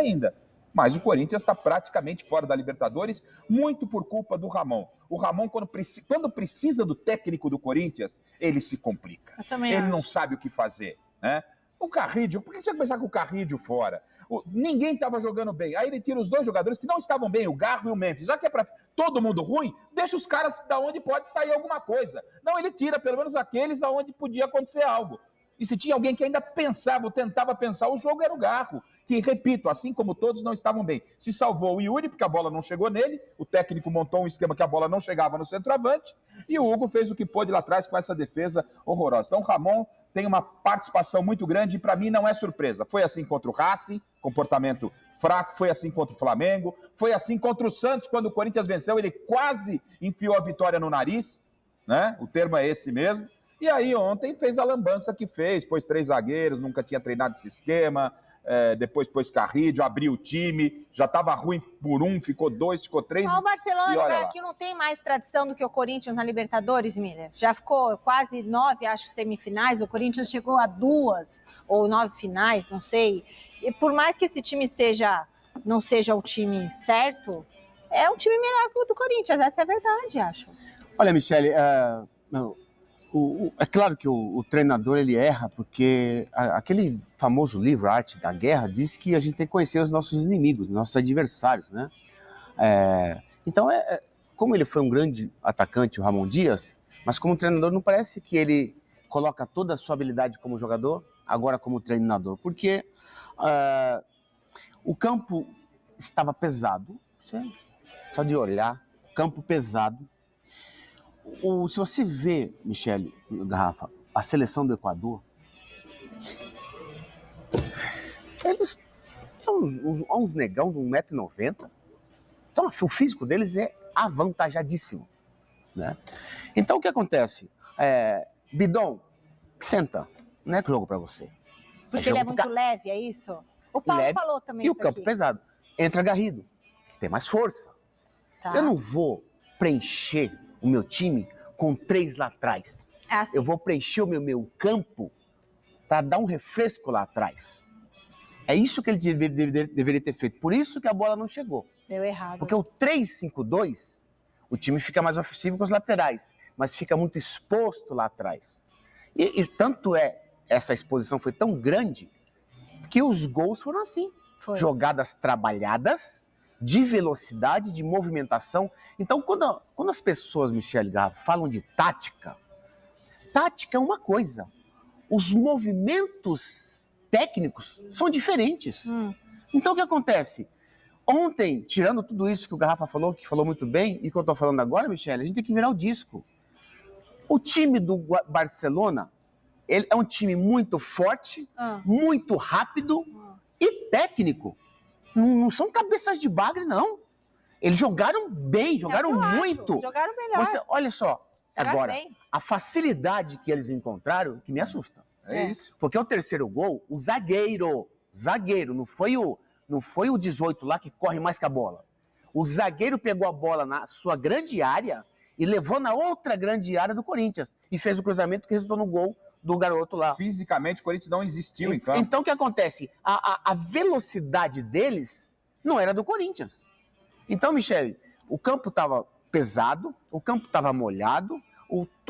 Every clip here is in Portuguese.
ainda. Mas o Corinthians está praticamente fora da Libertadores, muito por culpa do Ramon. O Ramon, quando precisa do técnico do Corinthians, ele se complica. Ele não sabe o que fazer, né? O Carrídio, por que você vai pensar com o Carrídio fora? Ninguém estava jogando bem. Aí ele tira os dois jogadores que não estavam bem, o Garro e o Memphis. Já que é para todo mundo ruim, deixa os caras da onde pode sair alguma coisa. Não, ele tira pelo menos aqueles da onde podia acontecer algo. E se tinha alguém que ainda pensava, ou tentava pensar, o jogo era o Garro, que, repito, assim como todos, não estavam bem. Se salvou o Yuri, porque a bola não chegou nele, o técnico montou um esquema que a bola não chegava no centroavante, e o Hugo fez o que pôde lá atrás com essa defesa horrorosa. Então o Ramon tem uma participação muito grande e, para mim, não é surpresa. Foi assim contra o Racing, comportamento fraco, foi assim contra o Flamengo, foi assim contra o Santos, quando o Corinthians venceu, ele quase enfiou a vitória no nariz, né? O termo é esse mesmo. E aí ontem fez a lambança que fez, pôs 3 zagueiros, nunca tinha treinado esse esquema, depois pôs Carrídio, abriu o time, já estava ruim por 1, ficou 2, ficou 3. O Barcelona aqui não tem mais tradição do que o Corinthians na Libertadores, Miller. Já ficou quase 9, acho, semifinais, o Corinthians chegou a 2 ou 9 finais, não sei. E por mais que esse time não seja o time certo, é um time melhor que o do Corinthians, essa é a verdade, acho. Olha, Michele, é claro que o treinador ele erra, porque aquele famoso livro, A Arte da Guerra, diz que a gente tem que conhecer os nossos inimigos, nossos adversários, né? Então, como ele foi um grande atacante, o Ramon Dias, mas como treinador não parece que ele coloca toda a sua habilidade como jogador, agora como treinador, porque o campo estava pesado, só de olhar, campo pesado. Se você vê, Michele, Garrafa, a seleção do Equador, eles são uns negão de 1,90 m. Então, o físico deles é avantajadíssimo, né? Então, o que acontece? Bidon, senta, não é jogo pra você. Porque ele é muito leve, é isso? O Paulo falou também isso aqui. E o campo pesado. Entra Garrido, que tem mais força. Tá. Eu não vou preencher o meu time com 3 lá atrás. Assim. Eu vou preencher o meu campo para dar um refresco lá atrás. É isso que ele deveria ter feito. Por isso que a bola não chegou. Deu errado. Porque o 3-5-2, o time fica mais ofensivo com os laterais, mas fica muito exposto lá atrás. E tanto essa exposição foi tão grande que os gols foram assim. Foi. Jogadas trabalhadas, de velocidade, de movimentação. Então, quando as pessoas, Michele Garrafa, falam de tática é uma coisa. Os movimentos técnicos são diferentes. Então, o que acontece? Ontem, tirando tudo isso que o Garrafa falou, que falou muito bem, e que eu estou falando agora, Michele, a gente tem que virar o disco. O time do Barcelona, ele é um time muito forte, muito rápido e técnico. Não são cabeças de bagre, não. Eles jogaram bem, jogaram muito. Jogaram melhor. Olha só, Jogaram agora, bem. a facilidade que eles encontraram, que me assusta. É isso. Porque o terceiro gol, o zagueiro, não foi o 18 lá que corre mais que a bola. O zagueiro pegou a bola na sua grande área e levou na outra grande área do Corinthians. E fez o cruzamento que resultou no gol do garoto lá. Fisicamente, o Corinthians não existiu, então. Então, o que acontece? A velocidade deles não era do Corinthians. Então, Michele, o campo estava pesado, o campo estava molhado,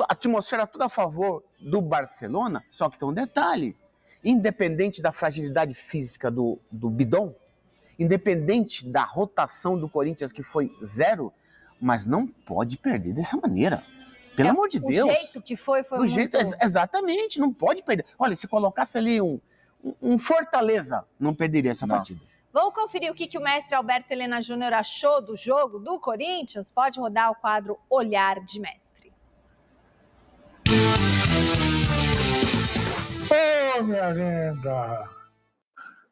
a atmosfera toda a favor do Barcelona, só que tem um detalhe. Independente da fragilidade física do Bidon, independente da rotação do Corinthians, que foi 0, mas não pode perder dessa maneira. Pelo amor de Deus. O jeito que foi do jeito, exatamente, não pode perder. Olha, se colocasse ali um Fortaleza, não perderia essa partida. Vamos conferir o que o mestre Alberto Helena Júnior achou do jogo do Corinthians? Pode rodar o quadro Olhar de Mestre. Ô, minha linda!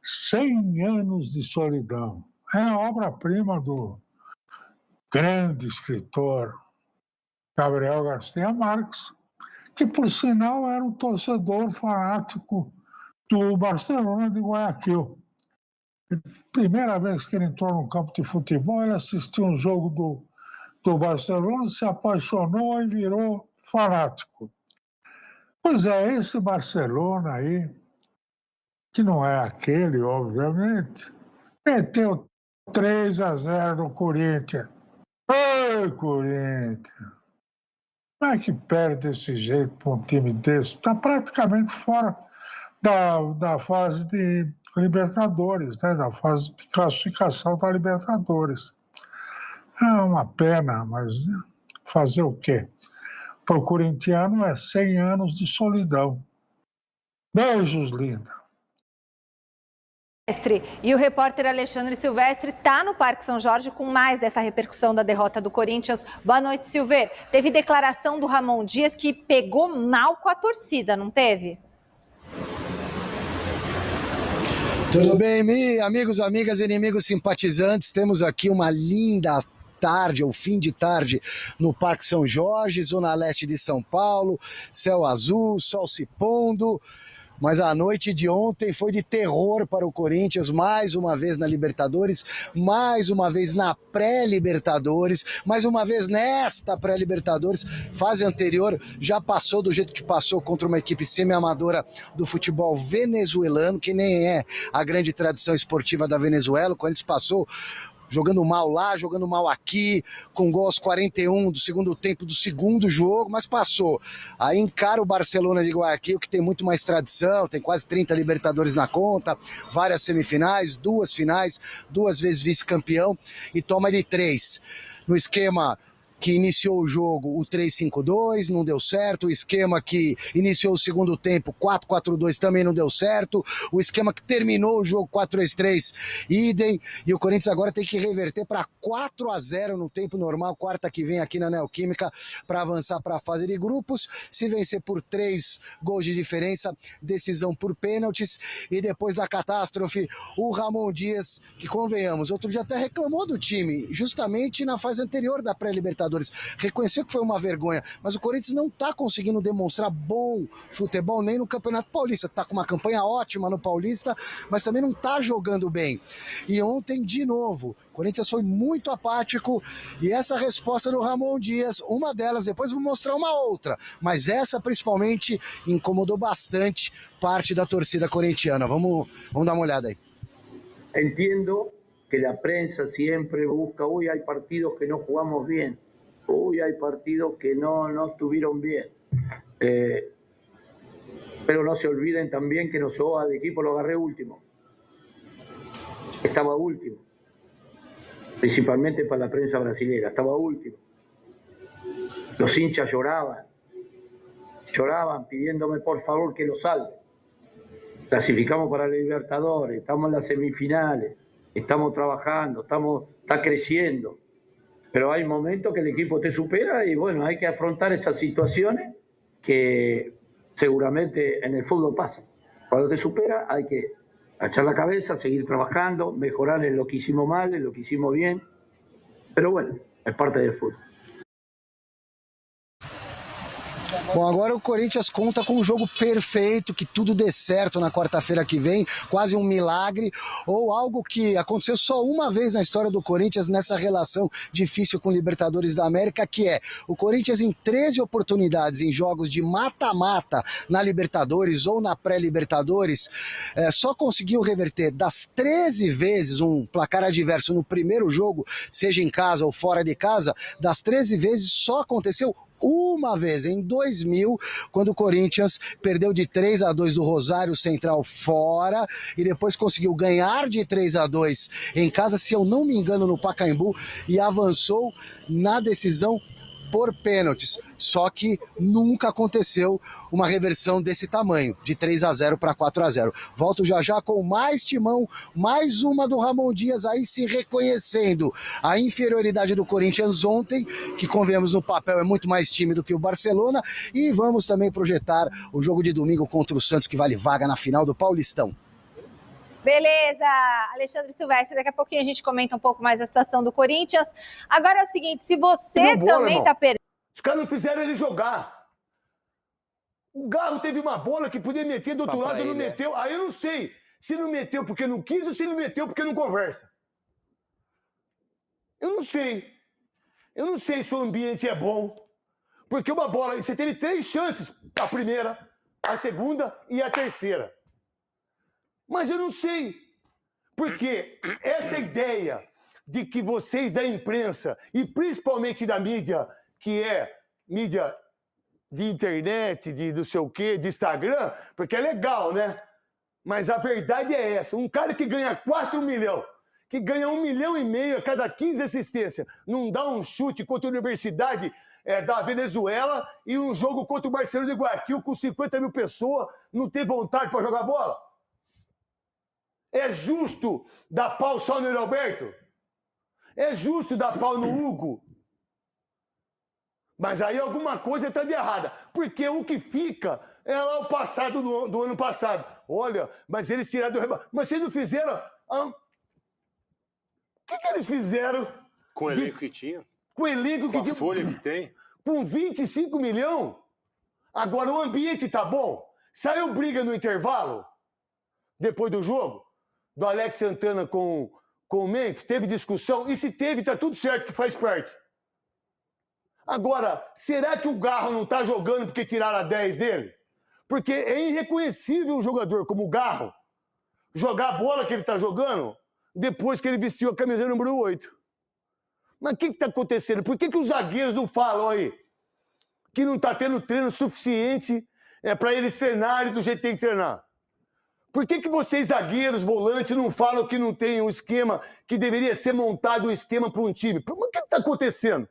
100 anos de solidão. É a obra-prima do grande escritor Gabriel Garcia Marques, que, por sinal, era um torcedor fanático do Barcelona de Guayaquil. Primeira vez que ele entrou no campo de futebol, ele assistiu um jogo do Barcelona, se apaixonou e virou fanático. Pois é, esse Barcelona aí, que não é aquele, obviamente, Meteu 3-0 no Corinthians. Ai, Corinthians! Como é que perde desse jeito para um time desse? Está praticamente fora da fase de Libertadores, né? Da fase de classificação da Libertadores. É uma pena, mas fazer o quê? Para o corintiano é 100 anos de solidão. Beijos, linda. E o repórter Alexandre Silvestre está no Parque São Jorge com mais dessa repercussão da derrota do Corinthians. Boa noite, Silver. Teve declaração do Ramon Dias que pegou mal com a torcida, não teve? Tudo bem, Mi? Amigos, amigas, inimigos simpatizantes, temos aqui uma linda tarde, ou fim de tarde, no Parque São Jorge, zona leste de São Paulo, céu azul, sol se pondo. Mas a noite de ontem foi de terror para o Corinthians, mais uma vez na Libertadores, mais uma vez na pré-Libertadores, mais uma vez nesta pré-Libertadores. Fase anterior já passou do jeito que passou contra uma equipe semi-amadora do futebol venezuelano, que nem é a grande tradição esportiva da Venezuela. O Corinthians passou jogando mal lá, jogando mal aqui, com gol aos 41 do segundo tempo do segundo jogo, mas passou. Aí encara o Barcelona de Guayaquil, que tem muito mais tradição, tem quase 30 Libertadores na conta, várias semifinais, 2 finais, 2 vezes vice-campeão, e toma de 3. No esquema que iniciou o jogo, o 3-5-2, não deu certo. O esquema que iniciou o segundo tempo, 4-4-2, também não deu certo. O esquema que terminou o jogo, 4-3-3, idem. E o Corinthians agora tem que reverter para 4-0 no tempo normal, quarta que vem aqui na Neoquímica, para avançar para a fase de grupos. Se vencer por 3 gols de diferença, decisão por pênaltis. E depois da catástrofe, o Ramon Dias, que convenhamos, outro dia até reclamou do time, justamente na fase anterior da pré-Libertadores. Reconheceu que foi uma vergonha, mas o Corinthians não está conseguindo demonstrar bom futebol nem no Campeonato Paulista. Está com uma campanha ótima no Paulista, mas também não está jogando bem. E ontem, de novo, o Corinthians foi muito apático, e essa resposta do Ramon Dias, uma delas, depois vou mostrar uma outra, mas essa principalmente incomodou bastante parte da torcida corintiana. Vamos dar uma olhada aí. Entiendo que la prensa siempre busca, hoy hay partidos que no jugamos bien, hoy hay partidos que no estuvieron bien. Pero no se olviden también que nosotros al equipo lo agarré último. Estaba último. Principalmente para la prensa brasileña, estaba último. Los hinchas lloraban pidiéndome por favor que lo salve. Clasificamos para la Libertadores, estamos en las semifinales, estamos trabajando, está creciendo. Pero hay momentos que el equipo te supera y bueno, hay que afrontar esas situaciones que seguramente en el fútbol pasan. Cuando te supera hay que echar la cabeza, seguir trabajando, mejorar en lo que hicimos mal, en lo que hicimos bien. Pero bueno, es parte del fútbol. Bom, agora o Corinthians conta com um jogo perfeito, que tudo dê certo na quarta-feira que vem, quase um milagre, ou algo que aconteceu só uma vez na história do Corinthians nessa relação difícil com o Libertadores da América, que é o Corinthians em 13 oportunidades em jogos de mata-mata na Libertadores ou na pré-Libertadores, só conseguiu reverter das 13 vezes um placar adverso no primeiro jogo, seja em casa ou fora de casa, das 13 vezes só aconteceu uma vez, em 2000, quando o Corinthians perdeu de 3-2 do Rosário Central fora e depois conseguiu ganhar de 3-2 em casa, se eu não me engano, no Pacaembu, e avançou na decisão por pênaltis. Só que nunca aconteceu uma reversão desse tamanho, de 3-0 para 4-0. Volto já com mais timão, mais uma do Ramon Dias aí se reconhecendo a inferioridade do Corinthians ontem, que convenhamos no papel é muito mais time do que o Barcelona, e vamos também projetar o jogo de domingo contra o Santos, que vale vaga na final do Paulistão. Beleza, Alexandre Silvestre, daqui a pouquinho a gente comenta um pouco mais da situação do Corinthians. Agora é o seguinte, se você também está perdendo... Os caras não fizeram ele jogar. O Garro teve uma bola que podia meter do outro lado e não meteu. Aí eu não sei se não meteu porque não quis ou se não meteu porque não conversa. Eu não sei. Eu não sei se o ambiente é bom. Porque uma bola, você teve 3 chances. A primeira, a segunda e a terceira. Mas eu não sei. Porque essa ideia de que vocês da imprensa, e principalmente da mídia, que é mídia de internet, de não sei o quê, de Instagram, porque é legal, né? Mas a verdade é essa. Um cara que ganha 4 milhões, que ganha 1,5 milhão a cada 15 assistências, não dá um chute contra a Universidade da Venezuela e um jogo contra o Barcelona de Guayaquil com 50 mil pessoas, não ter vontade para jogar bola? É justo dar pau só no Alberto? É justo dar pau no Hugo? Mas aí alguma coisa está de errada. Porque o que fica é lá o passado do ano passado. Olha, mas eles tiraram do rebaixamento. Mas vocês não fizeram... O que eles fizeram? Com o elenco que tinha. Com o elenco que tinha. Com a folha que tem. Com 25 milhões? Agora o ambiente tá bom? Saiu briga no intervalo? Depois do jogo? Do Alex Santana com o Memphis? Teve discussão? E se teve, tá tudo certo, que faz parte. Agora, será que o Garro não tá jogando porque tiraram a 10 dele? Porque é irreconhecível um jogador como o Garro jogar a bola que ele tá jogando depois que ele vestiu a camiseta número 8. Mas o que está acontecendo? Por que os zagueiros não falam aí que não está tendo treino suficiente para eles treinarem do jeito que tem que treinar? Por que vocês, zagueiros, volantes, não falam que não tem um esquema, que deveria ser montado um esquema para um time? Mas o que está acontecendo?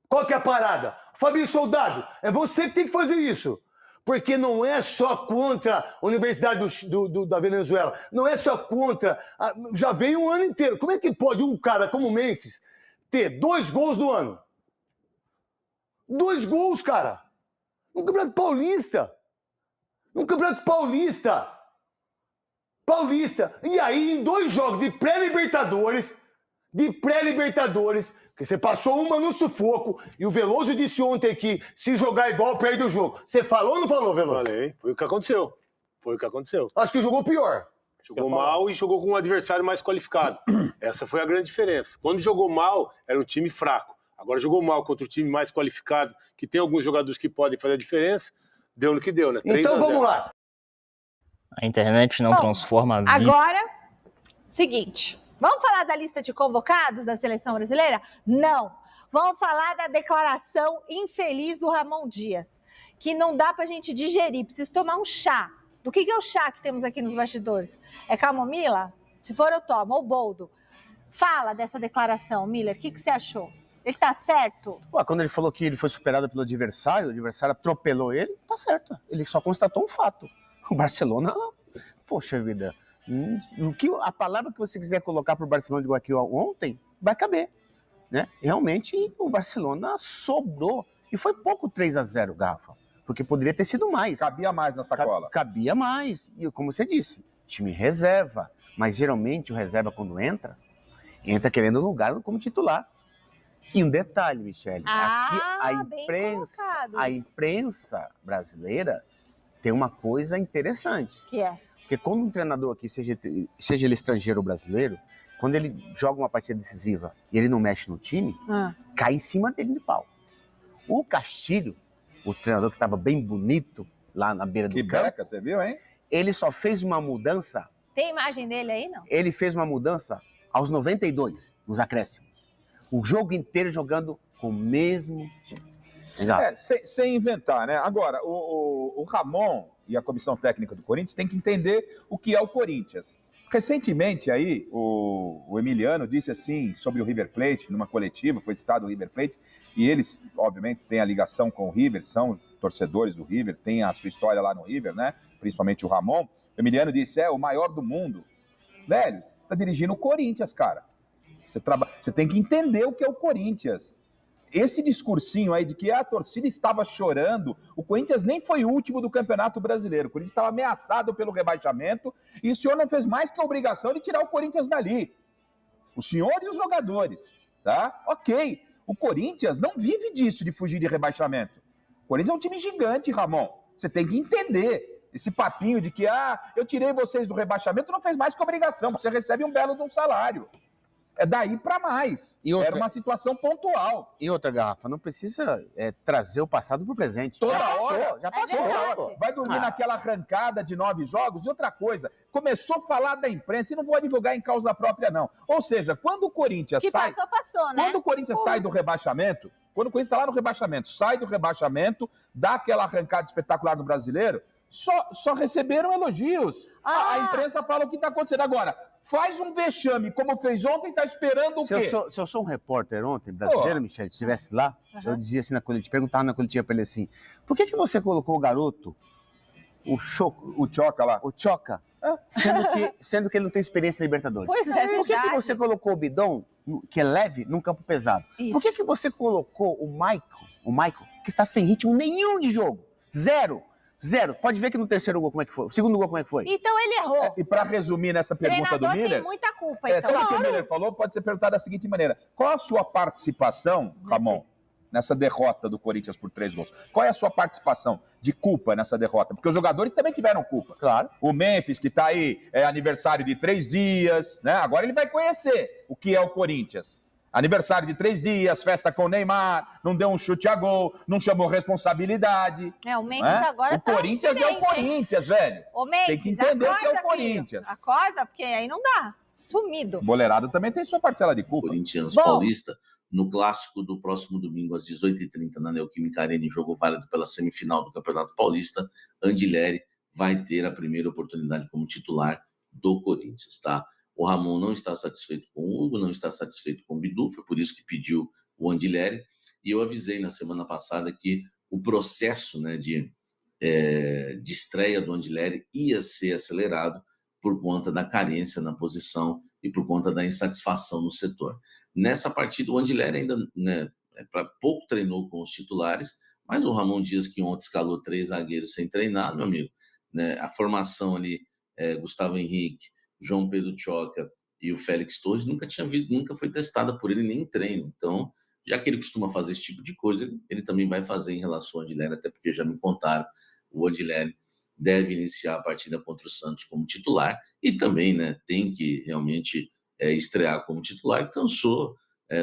Qual que é a parada? Fabinho Soldado, é você que tem que fazer isso. Porque não é só contra a Universidade da Venezuela, não é só contra... Já vem um ano inteiro. Como é que pode um cara como o Memphis ter 2 gols no ano? 2 gols, cara! No Campeonato Paulista! No Campeonato Paulista! E aí, em 2 jogos de pré-Libertadores, que você passou uma no sufoco, e o Veloso disse ontem que se jogar igual, perde o jogo. Você falou ou não falou, Veloso? Falei, foi o que aconteceu. Acho que jogou pior. Jogou mal e jogou com um adversário mais qualificado. Essa foi a grande diferença. Quando jogou mal, era um time fraco. Agora jogou mal contra o time mais qualificado, que tem alguns jogadores que podem fazer a diferença, deu no que deu, né? Então vamos lá. A internet não transforma a vida. Agora, seguinte, vamos falar da lista de convocados da seleção brasileira? Não. Vamos falar da declaração infeliz do Ramon Dias, que não dá pra gente digerir, precisa tomar um chá. Do que é o chá que temos aqui nos bastidores? É camomila? Se for, eu tomo. Ou boldo. Fala dessa declaração, Miller. O que você achou? Ele tá certo? Quando ele falou que ele foi superado pelo adversário, o adversário atropelou ele, tá certo. Ele só constatou um fato. O Barcelona, poxa vida, a palavra que você quiser colocar pro Barcelona de Guayaquil ontem, vai caber. Né? Realmente, o Barcelona sobrou. E foi pouco 3-0, Garrafa. Porque poderia ter sido mais. Cabia mais na sacola. Cabia mais. E como você disse, time reserva. Mas geralmente o reserva, quando entra querendo lugar como titular. E um detalhe, Michele. Aqui a imprensa brasileira tem uma coisa interessante. Que é? Porque quando um treinador aqui, seja ele estrangeiro ou brasileiro, quando ele joga uma partida decisiva e ele não mexe no time, cai em cima dele de pau. O Castilho, o treinador que estava bem bonito lá na beira do campo. Que beca, você viu, hein? Ele só fez uma mudança. Tem imagem dele aí, não? Ele fez uma mudança aos 92, nos acréscimos. O jogo inteiro jogando com o mesmo time. Sem inventar, né? Agora, o Ramon e a comissão técnica do Corinthians têm que entender o que é o Corinthians. Recentemente, aí, o Emiliano disse assim sobre o River Plate, numa coletiva, foi citado o River Plate, e eles, obviamente, têm a ligação com o River, são torcedores do River, têm a sua história lá no River, né? Principalmente o Ramon. O Emiliano disse, o maior do mundo. Velho, você tá dirigindo o Corinthians, cara. Você tem que entender o que é o Corinthians. Esse discursinho aí de que a torcida estava chorando, o Corinthians nem foi o último do Campeonato Brasileiro. O Corinthians estava ameaçado pelo rebaixamento e o senhor não fez mais que a obrigação de tirar o Corinthians dali. O senhor e os jogadores, tá? Ok. O Corinthians não vive disso, de fugir de rebaixamento. O Corinthians é um time gigante, Ramon. Você tem que entender. Esse papinho de que, eu tirei vocês do rebaixamento, não fez mais que obrigação, porque você recebe um belo de um salário. É daí para mais. Era uma situação pontual. E outra, Garrafa, não precisa trazer o passado pro presente. Toda já hora. passou, já passou. Vai dormir naquela arrancada de 9 jogos. E outra coisa, começou a falar da imprensa e não vou advogar em causa própria, não. Ou seja, quando o Corinthians sai... passou, né? Quando o Corinthians sai do rebaixamento, quando o Corinthians está lá no rebaixamento, sai do rebaixamento, dá aquela arrancada espetacular do Brasileiro, só receberam elogios. A imprensa fala o que está acontecendo. Agora, faz um vexame como fez ontem, está esperando o quê? Se eu sou um repórter ontem, brasileiro, Michele, se estivesse lá, eu dizia assim na coletiva, perguntava na coletiva para ele assim, por que você colocou o garoto, o Choca lá, sendo que ele não tem experiência em Libertadores? Pois é, por que você colocou o Bidon, que é leve, num campo pesado? Isso. Por que você colocou o Michael, que está sem ritmo nenhum de jogo? Zero. Pode ver que no terceiro gol como é que foi. O segundo gol como é que foi. Então ele errou. E para resumir nessa pergunta do Miller... tem muita culpa, então. Tudo que o Miller falou pode ser perguntado da seguinte maneira. Qual a sua participação, Ramon, nessa derrota do Corinthians por 3 gols? Qual é a sua participação de culpa nessa derrota? Porque os jogadores também tiveram culpa. Claro. O Memphis, que está aí, é aniversário de 3 dias, né? Agora ele vai conhecer o que é o Corinthians. Aniversário de 3 dias, festa com o Neymar, não deu um chute a gol, não chamou responsabilidade. O Memphis agora o Corinthians é o Corinthians, velho. O Memphis, tem que entender acorda, que é o Corinthians. Filho. Acorda, porque aí não dá. Sumido. Boleirada também tem sua parcela de culpa. Corinthians Paulista, no clássico do próximo domingo, às 18h30, na Neoquímica Arena, em jogo válido pela semifinal do Campeonato Paulista, Andileri vai ter a primeira oportunidade como titular do Corinthians, tá? O Ramon não está satisfeito com o Hugo, não está satisfeito com o Bidu, foi por isso que pediu o Andileri. E eu avisei na semana passada que o processo, né, de estreia do Andileri ia ser acelerado por conta da carência na posição e por conta da insatisfação no setor. Nessa partida, o Andileri ainda, né, pouco treinou com os titulares, mas o Ramon Dias, que ontem escalou 3 zagueiros sem treinar, meu amigo, né, a formação ali, Gustavo Henrique, João Pedro Choca e o Félix Torres nunca foi testada por ele nem em treino. Então, já que ele costuma fazer esse tipo de coisa, ele também vai fazer em relação ao Andileri, até porque já me contaram, o Andileri deve iniciar a partida contra o Santos como titular e também, né, tem que realmente estrear como titular. Cansou,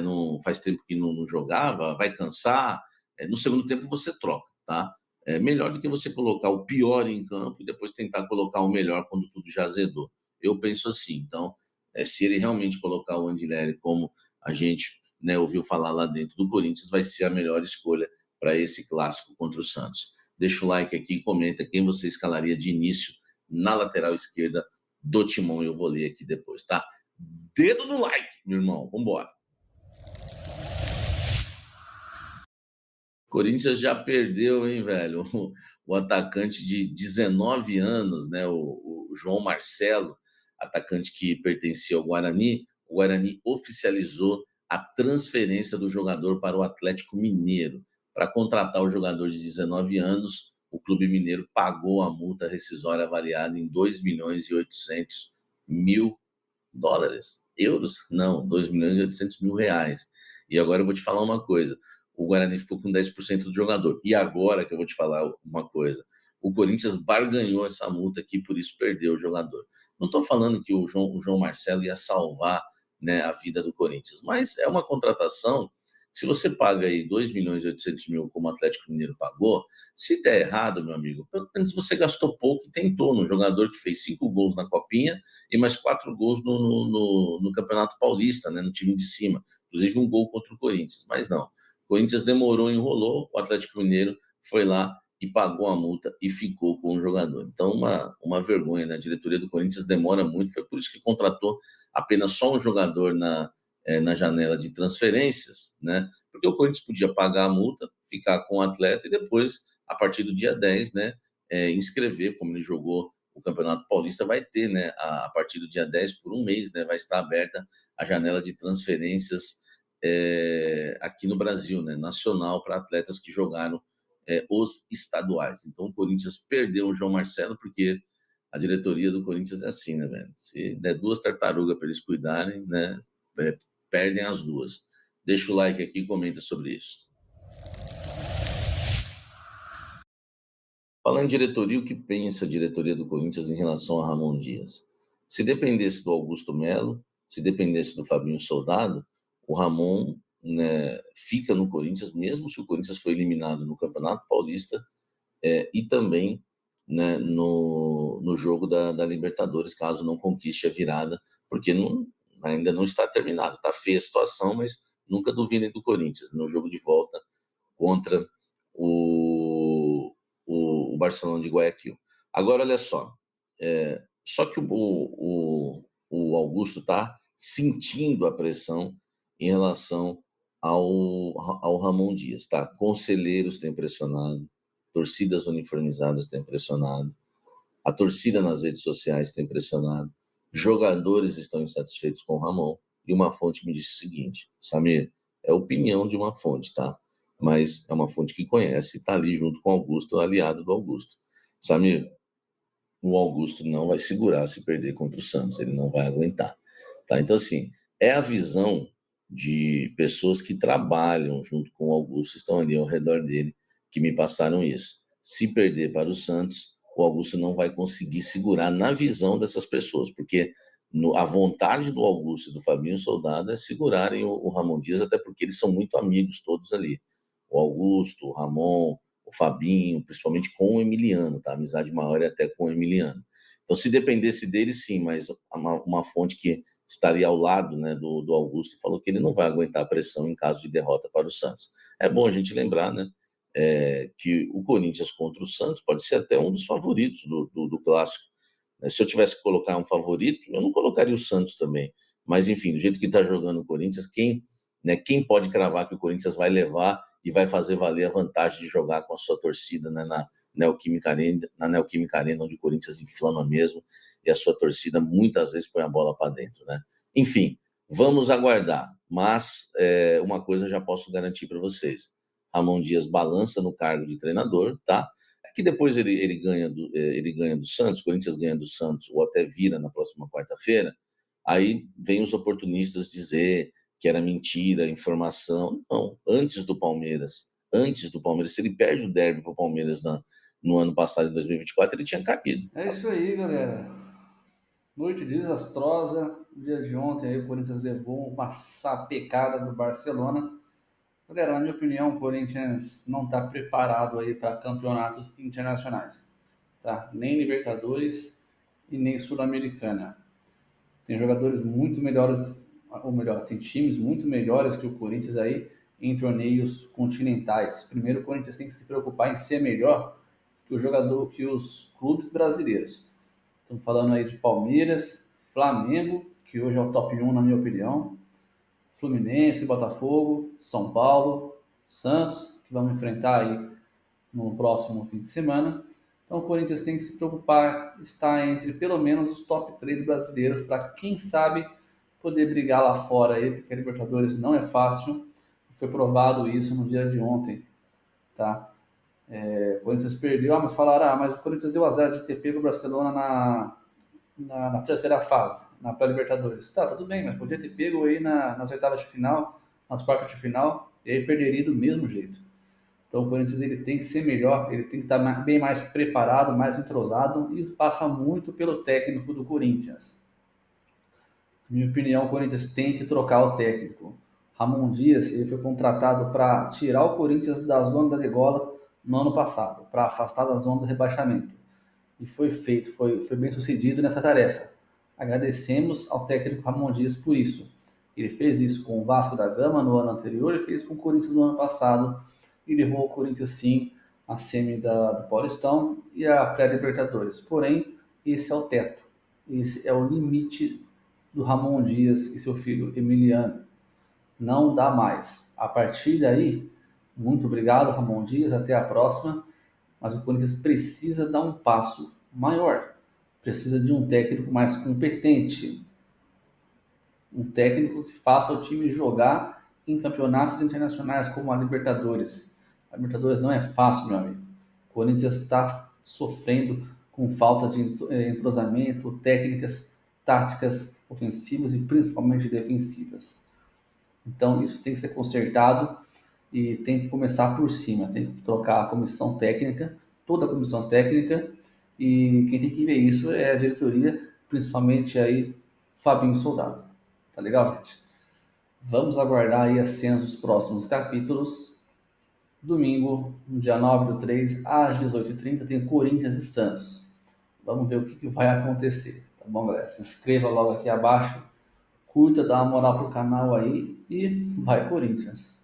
não faz tempo que não jogava, vai cansar. No segundo tempo você troca, tá? É melhor do que você colocar o pior em campo e depois tentar colocar o melhor quando tudo já azedou. Eu penso assim. Então, se ele realmente colocar o Andileri como a gente, né, ouviu falar lá dentro do Corinthians, vai ser a melhor escolha para esse clássico contra o Santos. Deixa o like aqui e comenta quem você escalaria de início na lateral esquerda do Timão. Eu vou ler aqui depois, tá? Dedo no like, meu irmão. Vambora. Corinthians já perdeu, hein, velho? O atacante de 19 anos, né, o João Marcelo, atacante que pertencia ao Guarani. O Guarani oficializou a transferência do jogador para o Atlético Mineiro. Para contratar o jogador de 19 anos, o Clube Mineiro pagou a multa rescisória avaliada em 2.800.000 dólares. Euros? Não, 2.800.000 reais. E agora eu vou te falar uma coisa. O Guarani ficou com 10% do jogador. E agora que eu vou te falar uma coisa. O Corinthians barganhou essa multa aqui, por isso perdeu o jogador. Não estou falando que o João Marcelo ia salvar, né, a vida do Corinthians, mas é uma contratação. Se você paga aí 2.800.000 como o Atlético Mineiro pagou, se der errado, meu amigo, pelo menos você gastou pouco e tentou no jogador que fez 5 gols na Copinha e mais 4 gols no Campeonato Paulista, né, no time de cima. Inclusive um gol contra o Corinthians, mas não. O Corinthians demorou, enrolou, o Atlético Mineiro foi lá e pagou a multa e ficou com o jogador. Então, uma vergonha, né? A diretoria do Corinthians demora muito, foi por isso que contratou apenas só um jogador na janela de transferências, né? Porque o Corinthians podia pagar a multa, ficar com o atleta e depois, a partir do dia 10, né, inscrever, como ele jogou o Campeonato Paulista, vai ter, né, a partir do dia 10, por um mês, né, vai estar aberta a janela de transferências aqui no Brasil, né, nacional, para atletas que jogaram os estaduais. Então, o Corinthians perdeu o João Marcelo, porque a diretoria do Corinthians é assim, né, velho? Se der 2 tartarugas para eles cuidarem, né, perdem as 2. Deixa o like aqui e comenta sobre isso. Falando em diretoria, o que pensa a diretoria do Corinthians em relação a Ramon Dias? Se dependesse do Augusto Melo, se dependesse do Fabinho Soldado, o Ramon, né, fica no Corinthians, mesmo se o Corinthians for eliminado no Campeonato Paulista e também, né, no jogo da Libertadores, caso não conquiste a virada, porque ainda não está terminado. Está feia a situação, mas nunca duvidem do Corinthians no jogo de volta contra o Barcelona de Guayaquil. Agora, olha só, só que o Augusto está sentindo a pressão em relação ao Ramon Dias, tá? Conselheiros têm pressionado, torcidas uniformizadas têm pressionado, a torcida nas redes sociais tem pressionado, jogadores estão insatisfeitos com o Ramon, e uma fonte me disse o seguinte: Samir, é opinião de uma fonte, tá? Mas é uma fonte que conhece, está ali junto com o Augusto, aliado do Augusto. Samir, o Augusto não vai segurar se perder contra o Santos, ele não vai aguentar, tá? Então, assim, é a visão de pessoas que trabalham junto com o Augusto, estão ali ao redor dele, que me passaram isso. Se perder para o Santos, o Augusto não vai conseguir segurar na visão dessas pessoas, porque a vontade do Augusto e do Fabinho Soldado é segurarem o Ramon Dias, até porque eles são muito amigos todos ali. O Augusto, o Ramon, o Fabinho, principalmente com o Emiliano, tá? A amizade maior é até com o Emiliano. Então, se dependesse dele, sim, mas uma fonte que estaria ao lado, né, do Augusto falou que ele não vai aguentar a pressão em caso de derrota para o Santos. É bom a gente lembrar, né, que o Corinthians contra o Santos pode ser até um dos favoritos do clássico. Se eu tivesse que colocar um favorito, eu não colocaria o Santos também. Mas, enfim, do jeito que está jogando o Corinthians, quem pode cravar que o Corinthians vai levar e vai fazer valer a vantagem de jogar com a sua torcida, né, na Neoquímica Arena, onde o Corinthians inflama mesmo, e a sua torcida muitas vezes põe a bola para dentro, né? Enfim, vamos aguardar. Mas uma coisa eu já posso garantir para vocês: Ramon Dias balança no cargo de treinador, tá? É que depois ele ganha do Santos, o Corinthians ganha do Santos, ou até vira na próxima quarta-feira, aí vem os oportunistas dizer que era mentira, informação. Não, antes do Palmeiras, se ele perde o derby para o Palmeiras no ano passado, em 2024, ele tinha caído. É isso aí, galera. Noite desastrosa. No dia de ontem, aí, o Corinthians levou uma sapecada do Barcelona. Galera, na minha opinião, o Corinthians não está preparado aí para campeonatos internacionais, tá? Nem Libertadores e nem Sul-Americana. Tem jogadores muito melhores, ou melhor, tem times muito melhores que o Corinthians aí em torneios continentais. Primeiro, o Corinthians tem que se preocupar em ser melhor que os clubes brasileiros. Estamos falando aí de Palmeiras, Flamengo, que hoje é o top 1 na minha opinião, Fluminense, Botafogo, São Paulo, Santos, que vamos enfrentar aí no próximo fim de semana. Então o Corinthians tem que se preocupar, estar entre pelo menos os top 3 brasileiros, para quem sabe poder brigar lá fora aí, porque a Libertadores não é fácil. Foi provado isso no dia de ontem, tá? O Corinthians perdeu, mas falaram, mas o Corinthians deu azar de ter pego o Barcelona na terceira fase, na pré-Libertadores. Tá, tudo bem, mas podia ter pego aí nas oitavas de final, nas quartas de final, e aí perderia do mesmo jeito. Então o Corinthians ele tem que ser melhor, ele tem que estar bem mais preparado, mais entrosado, e isso passa muito pelo técnico do Corinthians. Na minha opinião, o Corinthians tem que trocar o técnico. Ramon Dias ele foi contratado para tirar o Corinthians da zona da degola no ano passado, para afastar da zona do rebaixamento. E foi feito, foi bem sucedido nessa tarefa. Agradecemos ao técnico Ramon Dias por isso. Ele fez isso com o Vasco da Gama no ano anterior, ele fez com o Corinthians no ano passado, e levou o Corinthians sim à semi do Paulistão e à pré-Libertadores. Porém, esse é o teto, esse é o limite do Ramon Dias e seu filho Emiliano. Não dá mais. A partir daí, muito obrigado, Ramon Dias, até a próxima. Mas o Corinthians precisa dar um passo maior. Precisa de um técnico mais competente. Um técnico que faça o time jogar em campeonatos internacionais como a Libertadores. A Libertadores não é fácil, meu amigo. O Corinthians está sofrendo com falta de entrosamento, técnicas, táticas ofensivas e principalmente defensivas. Então isso tem que ser consertado e tem que começar por cima, tem que trocar a comissão técnica, toda a comissão técnica, e quem tem que ver isso é a diretoria, principalmente aí Fabinho Soldado. Tá legal, gente? Vamos aguardar aí as cenas dos próximos capítulos. Domingo, no dia 9/3, às 18h30, tem Corinthians e Santos. Vamos ver o que vai acontecer, tá bom, galera? Se inscreva logo aqui abaixo, curta, dá uma moral pro canal aí e vai Corinthians!